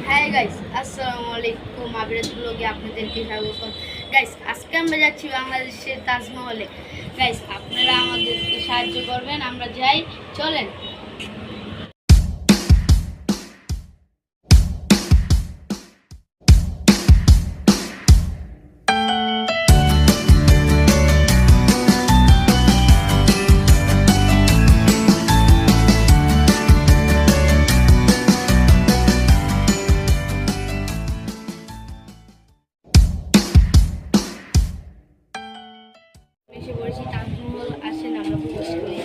Hi guys, আসসালামু আলাইকুম। আবিরাত ব্লগে আপনাদেরকে স্বাগতম। গাইস, আজকে আমরা যাচ্ছি বাংলাদেশের তাজমহলে। গাইস, আপনারা আমাদেরকে সাহায্য করবেন, আমরা যাই, চলেন। এসে পড়েছি তাজমহল, আসেন আমরা প্রবেশ করি।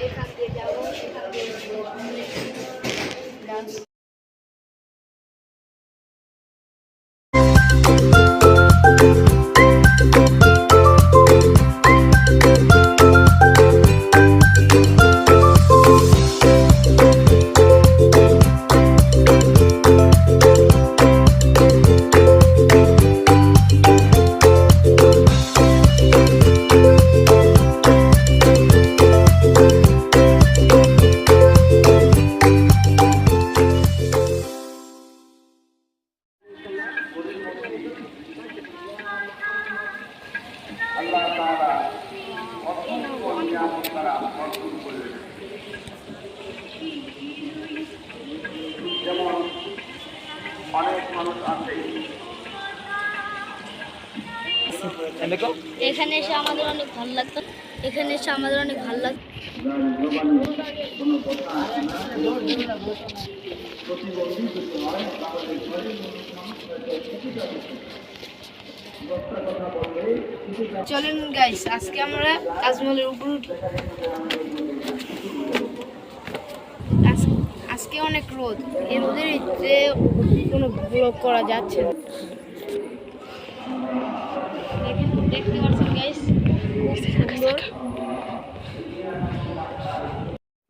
এখান দিয়ে যাবো, এখান দিয়ে ডান্স। আল্লাহ তাআলা অসংখ্য নিয়ামত দ্বারা ভরপুর করলেন। যেমন অনেক মানুষ আছে এখানে এসে আমাদের অনেক ভালো লাগতো, এখানে এসে আমাদের অনেক ভালো লাগতো। কোনো কথা আসে না, প্রতিবন্ধী যদি হয় তাহলে ঘরের কথা বললে চলেন গাইস, আজকে আমরা তাজমহলের উপর উঠি। আজকে অনেক রোদ, এই রোদের ভিতরে কোনো ব্লগ করা যাচ্ছে না। দেখতে পাচ্ছেন গাইস,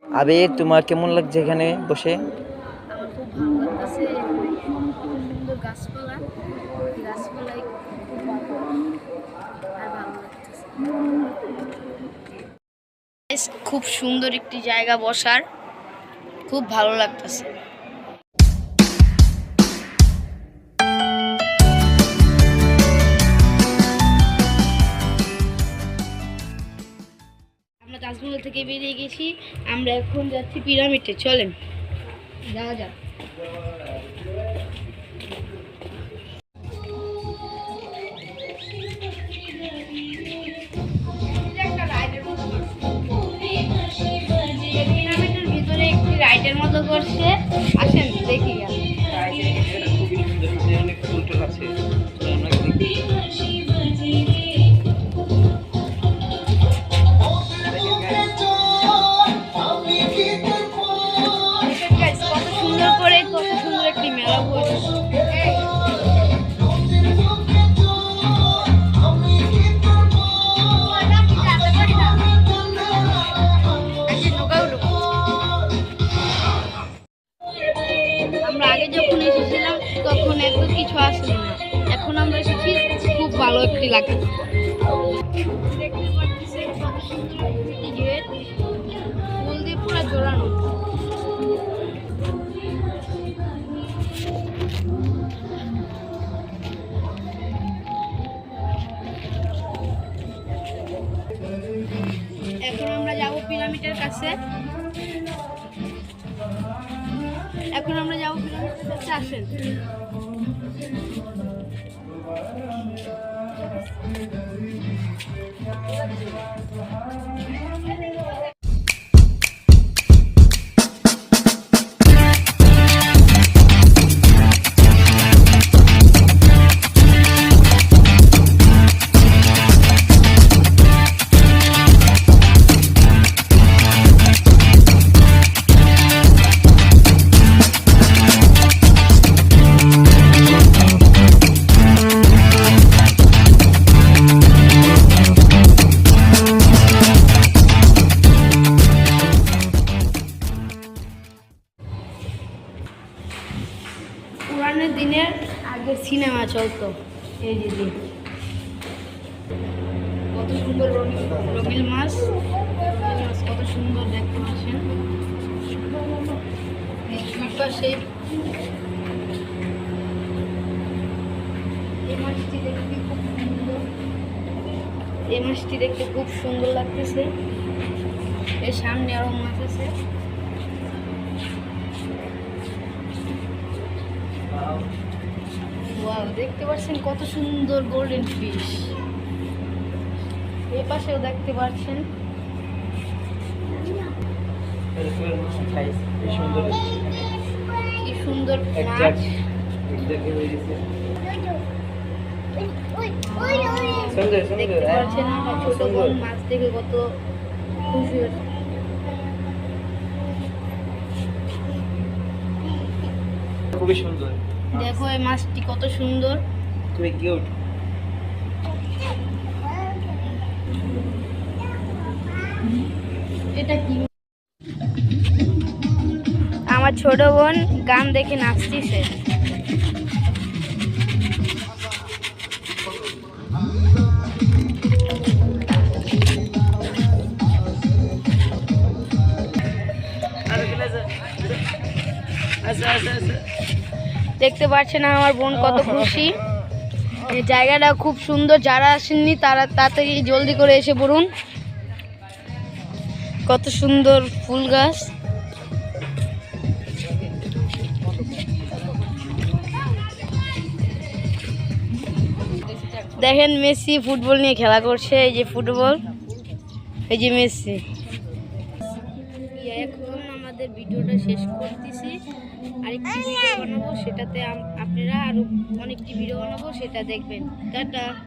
আবেগ, তোমার কেমন লাগছে এখানে বসে? আমার খুব ভালো লাগতেছে। সুন্দর গাছপালা, গাছপালায় খুব ভালো আর ভালো লাগতেছে। খুব সুন্দর একটি জায়গা বসার, খুব ভালো লাগতেছে। আমরা তাজমহল থেকে বেরিয়ে গেছি, আমরা এখন যাচ্ছি পিরামিডে। চলেন যাওয়া যাক। পিরামিডের ভিতরে একটি রাইডের মতো করছে, আসেন দেখি। অনেক ফুল টুল আছে। কত সুন্দর করে, কত সুন্দর একটি মেলা বসেছে। আমরা আগে যখন এসেছিলাম তখন এত কিছু আসলো না, এখন আমরা এসেছি, খুব ভালো একটি লাগে। দেখতে পাচ্ছেন কত সুন্দর একটি গেট, ফুল দিয়ে পুরো জোড়ানো। এখন আমরা যাব পিরামিডের কাছে, এখন আমরা যাবো পিরামিডের কাছে, আসেন। পুরানো দিনের আগে সিনেমা চলতো, এই দিদি কত সুন্দর রঙিন মাছ, কত সুন্দর দেখতে পাচ্ছেন। পাশে এই মাছটি দেখতে খুব সুন্দর, এই মাছটি দেখতে খুব সুন্দর লাগতেছে। এর সামনে আরো মাছ আছে। ওয়াও, দেখতে পাচ্ছেন কত সুন্দর গোল্ডেন ফিশ। এই পাশেও দেখতে পাচ্ছেন। কি সুন্দর মাছ। দেখতে পাচ্ছেন আমার ছোট বোন মাছ দেখে কত খুশি হচ্ছে। খুবই সুন্দর। দেখো এই মাছটি কত সুন্দর, খুবই কিউট। এটা কি? আমার ছোট বোন গান দেখে নাচতেছে। দেখতে পাচ্ছেন আমার বোন কত খুশি। এই জায়গাটা খুব সুন্দর, যারা আসেননি তারা তাড়াতাড়ি জলদি করে এসে পড়ুন। কত সুন্দর ফুল গাছ। দেখেন মেসি ফুটবল নিয়ে খেলা করছে। এই যে ফুটবল, এই যে মেসি। এখন আমাদের ভিডিওটা শেষ করতেছি। আরেকটি ভিডিও বানাবো, সেটাতে আপনারা আরো অনেকটি ভিডিও বানাবো, সেটা দেখবেন। টাটা।